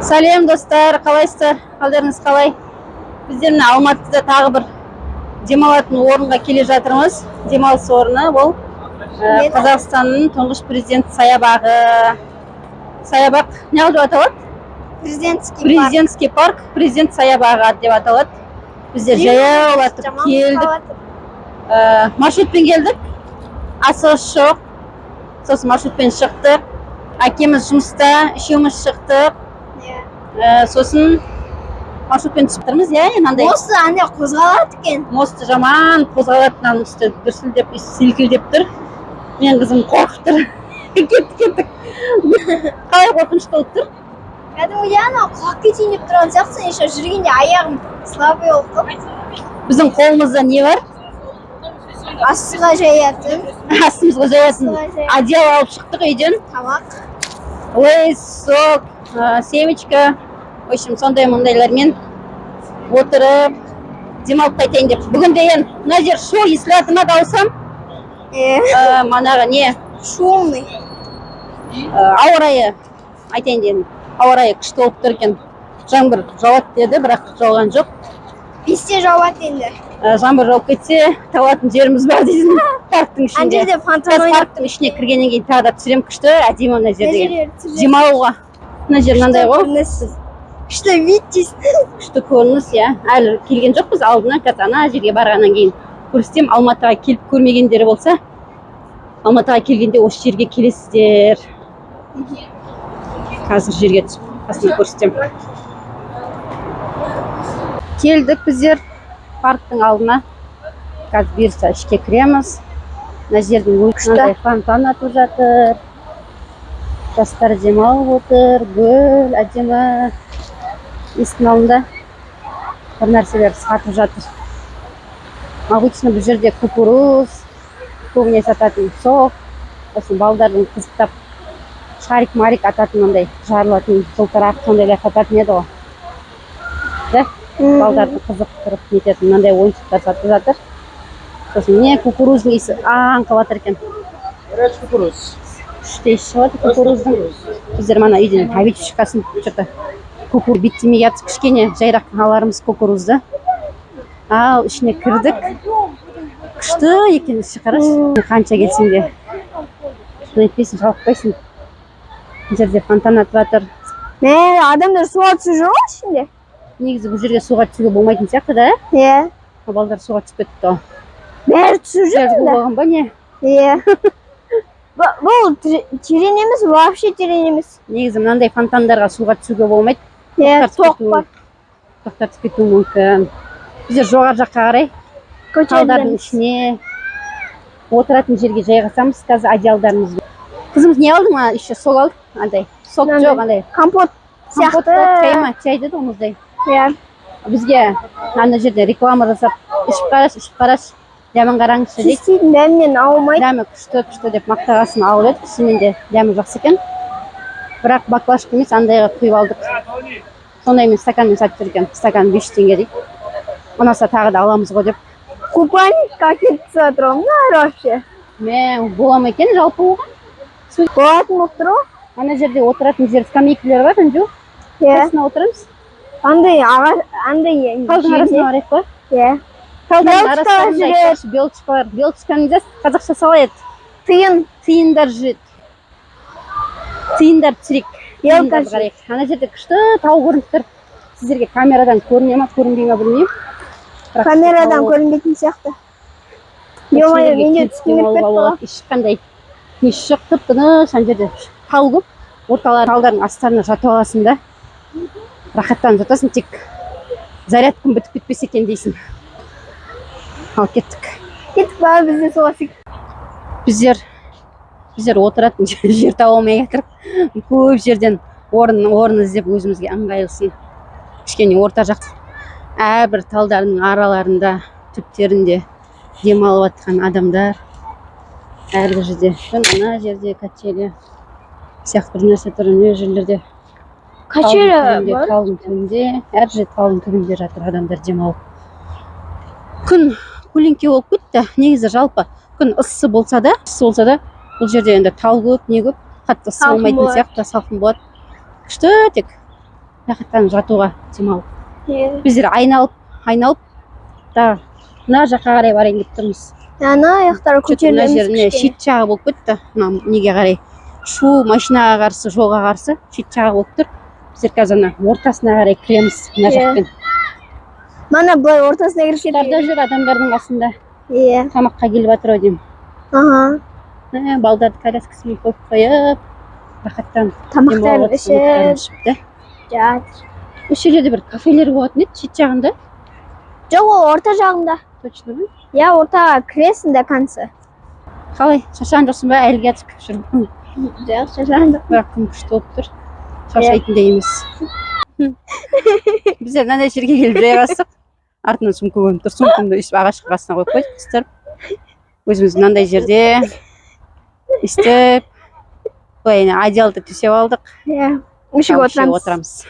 Сәлем достар, қалайсыздар? Қалдарыңыз қалай? Біздер мына Алматыда тағы бір демалатын орынға келе жатырмыз. Демалыс орны ол Қазақстанның тұңғыш президент саябағы. Саябақ не деп аталады? Президентский парк, президент саябағы деп аталады. Біздер жаяулатып келдік. Маршрутпен келдік. Асығыс жоқ. Сосын маршрутпен шықтық. Әкеміз жұмыста, үшеуміз шықтық. Сосын маршрутпен түсіп тұрмыз, мынандай. Мосты андай қозғалады екен. Мосты жаман қозғалады, мынаның үсті дүрсілдеп, селкілдеп тұр. Мен қызым қорқып тұр. Кеттік. Қалай қорқынышты болып тұр? Кәдімгі құлап кетейін деп тұрған сияқтысың, еще жүргенде аяғым слабый болып тұр. Біздің қолымызда не бар? Астыға жаятын. Астымызға жаятын. Одеяло алып шықтық үйден. Тамақ. Лейс, сок, семечка. В общем, сондай мұндайлармен отырып демалып қайтайын деп. Бүгін дейін мына жер шу естілатыма даусам. Манағы не? Шумный. Ауа райы айтайын дедім. Ауа райы күшті болып тұр екен. Жаңбыр жауады деді, бірақ жауған жоқ. Бізде жауады енді. Жаңбыр жауып кетсе, табатын жеріміз бар дейсің. Парктың ішінде. Ана жерде фонтан ойнап. Парктың ішіне кіргеннен кейін тағы да түсірем, күшті әдемі мына жердегі. Демалуға. Мына жер мынандай ғой. Күшті вид дейсің. Күшті көрініс, әлі келген жоқпыз, алдынан ана жерге барғаннан кейін көрсетем. Алматыға келіп көрмегендері болса, Алматыға келгенде осы жерге келесіздер. Қазір жерге түсіп, қасында көрсетем. Келдік біздер парктың алдына. Қазір бұйырса ішке кіреміз. Мына жердің өтінандай фонтан атып жатыр. Жастар демалып отыр, гүл, әдемі. Есіктің алдында бір нәрселер сатып жатыр. Обычно бұл жерде кукуруз, көбіне сататын сок, осы балдардың қызықтап шарик-марик ататын мындай жарылатын жылтырақ сондайлар сататын еді ғой. Балдарды қызықтырып нететін мынандай ойыншықтар сатып жатыр. Сосын не кукуруздың иісі аңқып жатыр екен. Кукуруз. Күшті иіс шығады кукуруздың. Біздер мана үйден обед шыққасын что-то кукуруз биттемей жатып кішкене жайрақ аларымыз кукурузды. Ал ішіне кірдік. Күшті екен іші, қарашы. Қанша келсең де нетпейсің, жалықпайсың. Бұл жерде фонтан атып жатыр. Адамдар суға түсіп жүр ғой ішінде. Негізі бұл жерге суға түсуге болмайтын сияқты да? Иә. Балдар суға түсіп кетті ғой. Бәрі түсіп жүр. Жазғы болған ба не? Иә. Бұл терең емес, вообще терең емес. Негізі мынандай фонтандарға суға түсуге болмайды. Иә, тоқ бар. Тоқтатып кетуі мүмкін. Біздер жоғары жаққа қарай талдардың ішіне отыратын жерге жайғасамыз. Қазір одеялдарымызбен. Қызымыз не алды ма? Еще сок алды. Андай. Сок жоқ, андай. Компот сияқты. Чай ма? Чай деді оңыздай. Иә. Бізге ана жерде реклама жасап, ішіп қараш. Дәмін қараңызшы дейді. Істейтін дәмінен ауылмайды. Дәмі күшті деп мақтағасын алып еді. Шынымен де дәмі жақсы екен. Бірақ баклажка емес, андайға құйып алдық. Сондаймен стаканмен сатып жүрген. Стакан 5 теңге дейді. Ұнаса тағы да аламыз ғой деп. Купальникқа кетіп жатыр ғой, вообще. Бола ма екен жалпы оған? Болатын болып тұр ғой. Ана жерде отыратын жер скамейкілер бар, Анжу? Қасына отырамыз. Андай андай Талдың арасына барайық қой. Иә. Талдың арасында белочка бар. Белочканың жас қазақша салай еді. Тиындар жүреді. Тиындар түсірек. Ана жерде күшті тау көрініп тұр. Сіздерге камерадан көріне ма, көрінбей ма білмеймін. Камерадан көрінбейтін сияқты. Е-мое, менде түскеніп кетті ғой. Ешқандай неш жоқ, тып-тыныш ана жерде тау көп. Орталары талдардың астарына жатып аласың да. Рахаттанып жатасың, тек зарядкам бітіп кетпесе екен дейсің. Ал кеттік. Кеттік ба, бізде суға сек. Біздер отыратын жер таба алмай кетіріп, көп жерден орын іздеп өзімізге ыңғайлысын. Кішкене орта жақ әрбір талдардың араларында, түптерінде демалып жатқан адамдар. Әрбір жерде, ана жерде качеля сияқты бір нәрсе тұр, ана жерлерде. Качеля бар? Талдың түбінде, әр жерде талдың түбінде жатыр адамдар демалып. Күн көлеңке болып кетті. Негізі жалпы күн ыссы болса да, бұл жерде енді тал көп, не көп, қатты ыссы болмайтын сияқты, салқын болады. Күшті тек рахаттанып жатуға демалып. Иә. Біздер айналып та мына жаққа қарай барайын деп тұрмыз. Ана аяқтары Мына көтерілеміз жеріне кішкене. шет жағы болып кетті. Мына неге қарай шу машинаға қарсы, жолға қарсы шет жағы болып тұр. Біздер қазір ана ортасына қарай кіреміз мына Иә. жақпен. Мана былай ортасына кіріп Құстар да жүр адамдардың қасында. Иә. Тамаққа келіп жатыр ау деймін. Ага. Балдарды коляскасымен қойып қойып, рахаттанып Тамақтарын ішіп жатыр. осы жерде бір кафелер болатын еді, шет жағында. Жоқ, ол орта жағында. Точно ма? Иә, ортаға кіресің до конца. Қалай, шаршаған жоқсың ба? Әлі кетіп жүрмін. Жоқ, шаршаған жоқ. Бірақ күн күшті болып тұр. Шаршайтындай емес. Біздер мынандай жерге келіп жай қалсақ, артынан сумка көрініп тұр. Сумкамды өйстіп ағашқа қасына қойып қойдық, қыстырып. Өзіміз мынандай жерде істеп, былай одеялды төсеп алдық. Иә. Үшіге отырамыз.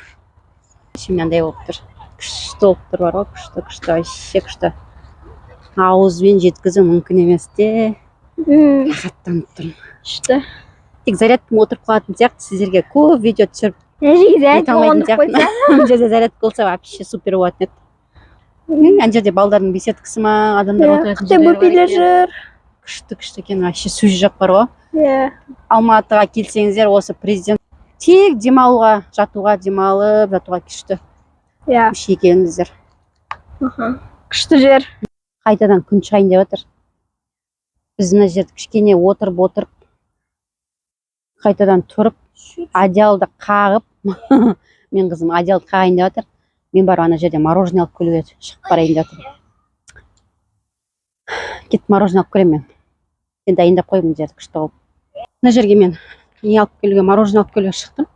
Іші мынандай болып тұр. Күшті болып тұр, бар ғой, күшті, вообще күшті. Ауызбен жеткізу мүмкін емес те. Рахаттанып тұрмын. Күшті. Тек зарядкам отырып қалатын сияқты, сіздерге көп видео түсіріп Зарядка болғандық қойса. Мына жерде зарядка болса вообще супер болатын еді. Ана жерде балдардың беседкасы ма, адамдар отыратын Қытай бөпелер жүр. Күшті екен, вообще сөз жоқ бар ғой. Иә. Алматыға келсеңіздер, осы президент тек демалуға, демалып жатуға күшті. Иә. Күшті екеніңіздер. Күшті жер. Қайтадан күн шығайын деп жатыр. Біз мына жерде кішкене отырып, қайтадан тұрып, одеялды қағып, мен қызым одеялды қағайын деп жатыр. Мен барып ана жерде мороженое алып келуге шығып барайын деп жатыр. Кетіп мороженое алып келемін мен. Сен дайындап қой, мына жерді күшті қылып. Мына жерге мен мороженое алып келуге шықтым.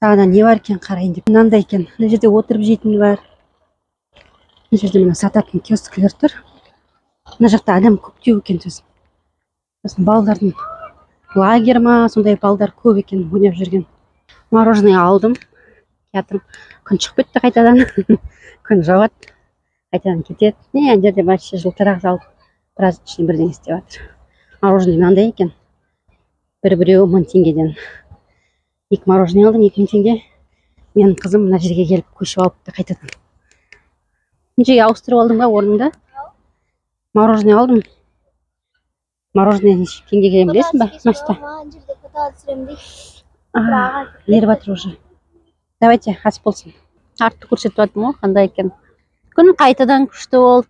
Тағы не бар екен қарайын деп. Мынандай екен. Мына жерде отырып жейтін бар. Мына жерде мына сататын киоскілер тұр. Мына жақта адам көптеу екен сөзім. Сосын балдардың лагерь ма, сондай балдар көп екен ойнап жүрген. Мороженое алдым. Жатырмын. Күн шығып кетті қайтадан. Күн жауады. Қайтадан кетеді. Ана жерде вообще жылтырақ салып, біраз ішіне бірдеңе істеп жатыр. Мороженое мынандай екен. Біреуі 1000 теңгеден. 2 мороженое алдым, 2000 теңге. Менің қызым мына жерге келіп көшіп алыпты қайтадан. Жерге ауыстырып алдым ба орнында? Мороженое алдым. Мороженое неше теңге келем білесің ба? Машта. Еріп жатыр уже. Давайте, ас болсын. Артты көрсетіп жатырмын ғой, қандай екен. Күн қайтадан күшті болды.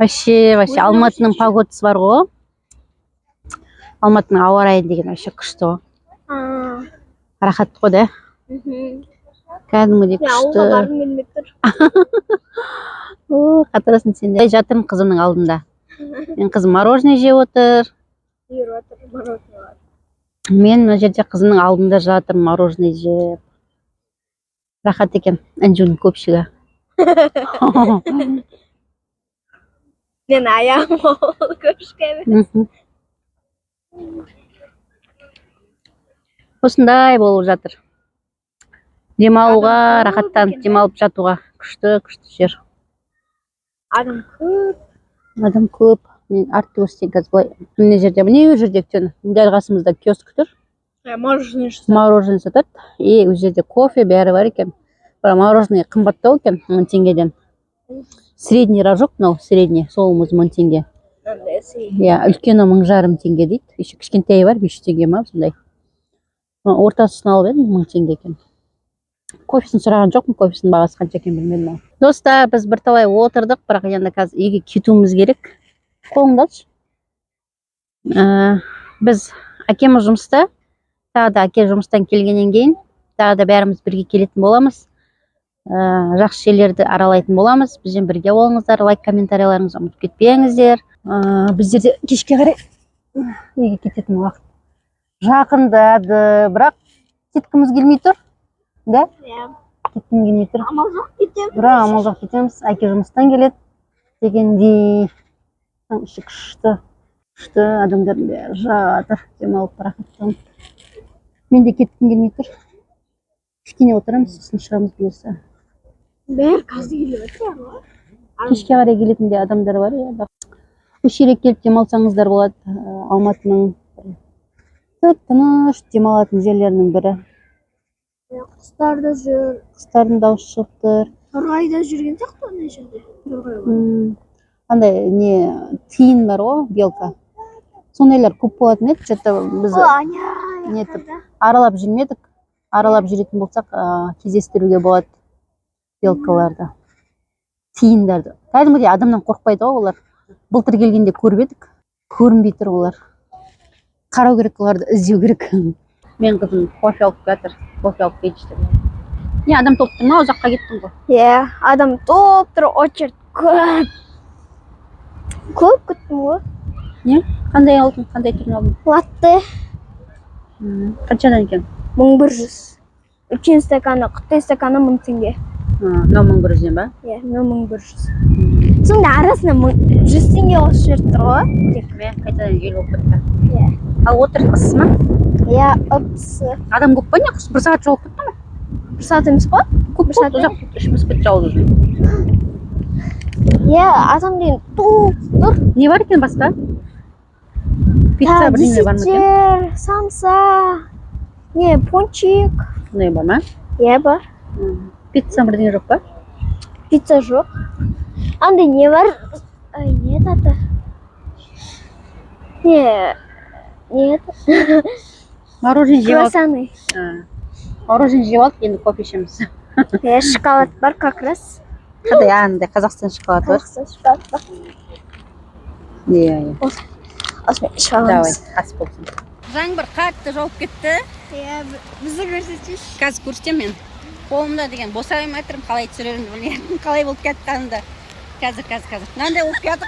Вообще Алматының погодасы бар ғой. Алматының ауа райы деген вообще күшті ғой. Рахат қой да. Кәдімгідей күшті. Ауылға барғым келмей тұр. Қатырасың сен де. Жатырмын қызымның алдында. Мен қызым мороженое жеп отыр. Мен мына жерде қызымның алдында жатырмын, мороженое жеп. Рахат екен, Анжуның көпшігі. Мен аяғым ол көпшігі. Осындай болып жатыр. Демалуға, рахаттанып демалып жатуға күшті жер. Адам көп. Адам көп. Мен артты көрсетейін қазір былай. Мына жерде, міне жерде дәл қасымызда киоск тұр. Мороженое сатады. И ол жерде кофе бәрі бар екен. Бірақ мороженое қымбаттау екен 1000 теңгеден. Средний рожок, мынау средний, сол 1000 теңге. Иә, үлкені 1500 теңге дейді. Еще кішкентайы бар 500 теңге ма сондай. Ортасын алып едім 1000 теңге екен. Кофесін сұраған жоқпын, кофесінің бағасы қанша екен білмедім. Достар, біз бірталай отырдық, бірақ енді қазір үйге кетуіміз керек. Қолыңдашы. Біз әкеміз жұмыста, тағы да әке жұмыстан келгеннен кейін, тағы да бәріміз бірге келетін боламыз. Жақсы жерлерді аралайтын боламыз. Бізбен бірге болыңыздар, лайк, комментарияларыңызды ұмытып кетпеңіздер. Біздерде кешке қарай үйге кететін уақыт жақындады, бірақ кеткіміз келмей тұр. Да? Кеткім келмей тұр. Амал жоқ кетеміз. Бірақ амал жоқ кетеміз. Әке жұмыстан келеді дегендей. Іші күшті адамдар бәрі жатыр, демалып рахаттанып. Мен де кеткім келмей тұр. Кішкене отырамыз, сосын шығамыз бұйырса. Бәрі қазір келіп отыр ғой. Кешке қарай келетін де адамдар бар. Осы жерге келіп демалсаңыздар болады. Алматының тыныш демалатын жерлерінің бірі. Құстар да жүр. Құстардың дауысы шығып тұр. Торғай да жүрген сияқты ана жерде. Торғай бар. Андай не тиін бар ғой, белка. Сондайлар көп болатын еді. Что-то біз нетіп аралап жүрмедік. Аралап жүретін болсақ, кездестіруге болады белкаларды. Тиіндерді. Кәдімгідей адамнан қорықпайды ғой олар. Былтыр келгенде көріп едік. Көрінбей тұр олар. Қарау керек, оларды іздеу керек. Мен қызым кофе алып жатыр. Кофе алып кетші. Не, адам топ тұр ма? Ол жаққа кеттің ғой. Иә, адам топ тұр, очередь көп. Көп күттім ғой. Не? Қандай алдың? Қандай түрін алдың? Латте Қаншадан екен? 1100. Үлкен стаканы, қытай стаканы 1000 теңге. Мынау 1100 ба? Иә, мынау 1100. Сонда арасына 100 теңге қосып жіберіп тұр ғой. Мен қайтадан ел болып кетті. Иә. Ал отыр ыссы ма? Иә, ыпсы. Адам көп па не? Бір сағат жол кетті ме? Бір сағат емес па? Көп сағат ұзақ ішіміз кетті жауыз. Иә, адам деген топ тұр. Не бар екен басқа? Пицца бірдеңе бар ма екен? Десертер, самса, не, пончик. Не бар ма? Иә, бар. Пицца бірдеңе жоқ па? Пицца жоқ. Андай не бар? Не это? Не это? Мороженое жеп алдық. Круассаны. Мороженое жеп алдық, енді кофе ішеміз. Иә, шоколад бар как раз. Қандай андай Қазақстан шоколады бар? Қазақстан шоколад бар. Иә. Осымен ішіп Давай, аламыз. ас болсын. Жаңбыр қатты жауып кетті. Иә, бізді көрсетші. Қазір көрсетемін мен. Қолымда деген босай алмай тұрмын, қалай түсіремін білмеймін. Қалай болып кеткенімді. Қазір. Мынандай болып кетті.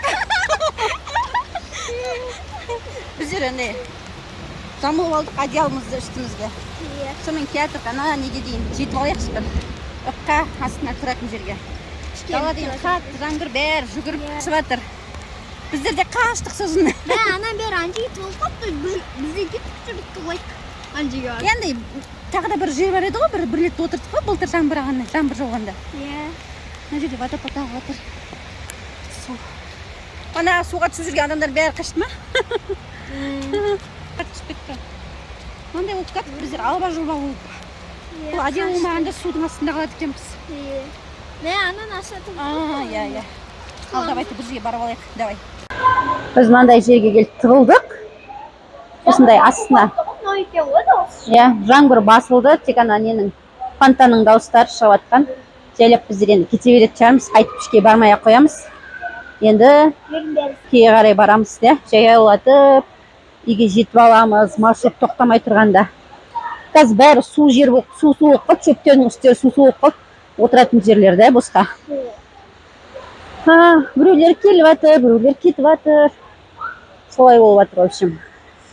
Біздер андай жамылып алдық одеялымызды үстімізге. Сонымен кетіп, ана неге дейін жетіп алайықшы бір. Ыққа астына тұратын жерге. Дала дейін қатты жаңбыр бәрі жүгіріп түсіп жатыр. Біздерде қаштық сосын. Ана бері анжи толып қапты, бізде кетіп жүрдік ғой. Анжиға. Енді тағы да бір жер бар еді ғой, бір рет отырдық қой, былтыр жаңбыр жауғанда. Иә. Мына жерде водопад ағып жатыр. Су. Ана суға түсіп жүрген адамдар бәрі қашты ма? Түсіп кетті. Мынандай болып кетті, біздер алба-жұлба болып. Бұл әдемі болмағанда судың астында қалады екенбіз. Не, анан ашатып. Иә. Ал давайте бір жерге барып алайық, давай. Біз мынандай жерге келіп тығылдық. Осындай астына. Иә, жаңбыр басылды, тек ана ненің фонтанның дауыстары шығып жатқан. Жайлап біздер енді кете беретін шығармыз, қайтып ішке бармай ақ қоямыз. Енді кеге қарай барамыз, жаяулатып, үйге жетіп аламыз, маршрут тоқтамай тұрғанда. Қазір бәрі су жер болып, су болып қалды, шөптердің үстері су болып қалды. Отыратын жерлерде босқа. Біреулер келіп жатыр, біреулер кетіп жатыр. Солай болып жатыр, в общем.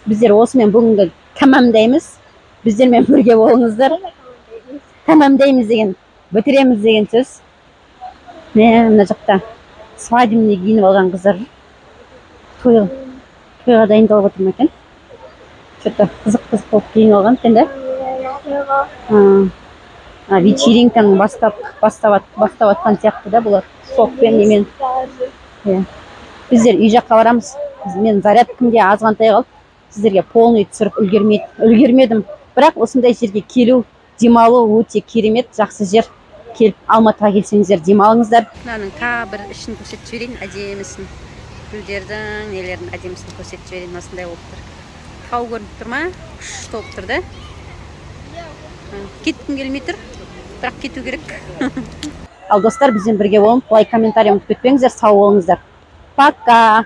Біздер осымен бүгінгі тәмамдаймыз. Біздермен бірге болыңыздар. Тәмамдаймыз деген, бітіреміз деген сөз. Мына жақта свадебный киініп алған қыздар. Тойға дайындалып отыр ма екен? Что-то қызық болып киініп алған екен, да? Вечеринканы бастап атқан сияқты да бұлар. Сокпен немен. Біздер үй жаққа барамыз. Мен зарядкімде азғантай қалып, сіздерге полный түсіріп үлгермедім. Бірақ осындай жерге келу, демалу өте керемет, жақсы жер. Келіп Алматыға келсеңіздер демалыңыздар. Мынаның бір ішін көрсетіп жіберейін, әдемісін. Гүлдердің нелердің әдемісін көрсетіп жіберейін, осындай болып тұр. Тау көрініп тұр ма? Күшті болып тұр да. Кеткім келмей тұр, бірақ кету керек. Ал достар, бізбен бірге болыңыз, лайк, комментарий ұмытып кетпеңіздер, сау болыңыздар. Пока!